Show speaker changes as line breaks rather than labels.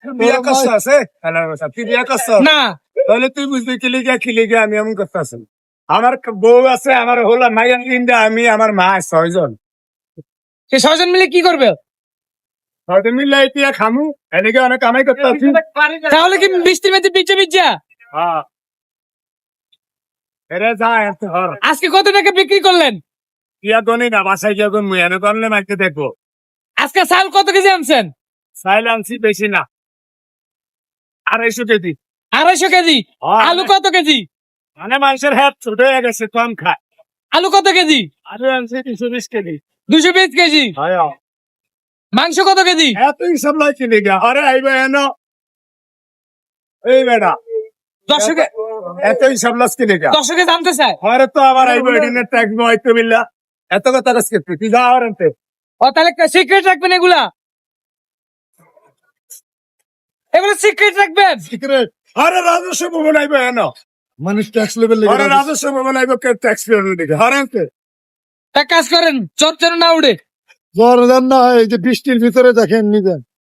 বিয়া কষ্ট আছে তুই বিয়া কষ্ট
না
তাহলে তুই বুঝবি খিলিগা আমি এমন করতে আছি আমার বউ আছে আমার হলো মাইয়া তিনটা আমি আমার মা 6 জন
সে 6 জন মিলে কি করবে
হয়তো মিলাই দিয়া খামু এদিকে অনেক কামাই করতে আছি
তাহলে কি বৃষ্টির মধ্যে পিচ্ছে পিচ্ছা
হ্যাঁ এরে যা এত হর
আজকে কত টাকা বিক্রি করলেন
ইয়া গনি না বাসায় গিয়া গুন মুই এনে করলে মাইকে দেখবো
আজকে চাল কত কেজি আনছেন
চাইল আনছি বেশি না 250 কেজি
250 কেজি
হ্যাঁ।
আলু কত কেজি
মানে মানুষের হাত ছোট হয়ে গেছে কম খায়
আলু কত কেজি
আলু আনছি 220 কেজি
220 কেজি
হ্যাঁ
মাংস কত কেজি
এত হিসাব লাই খিলিগা আরে আইবে এনো এই বেটা
দর্শকে
এত হিসাব লাস খিলিগা
দর্শকে জানতে চায়
আরে তো আবার আইবে এডিনের ট্যাক্স বইতে বিল্লা এত কথা কাজ করতে তুই যা আর আনতে
ও তাহলে সিক্রেট রাখবেন এগুলা এগুলো সিক্রেট রাখবেন
সিক্রেট আরে রাজস্ব ভবন আইবে এনো
মানুষ ট্যাক্স লেভেল
আরে রাজস্ব ভবন আইবে কে ট্যাক্স পেয়ার দিকে হারান্তে
এক কাজ করেন চট যেন না উড়ে
জ্বর দেন না এই যে বৃষ্টির ভিতরে দেখেন নিজেন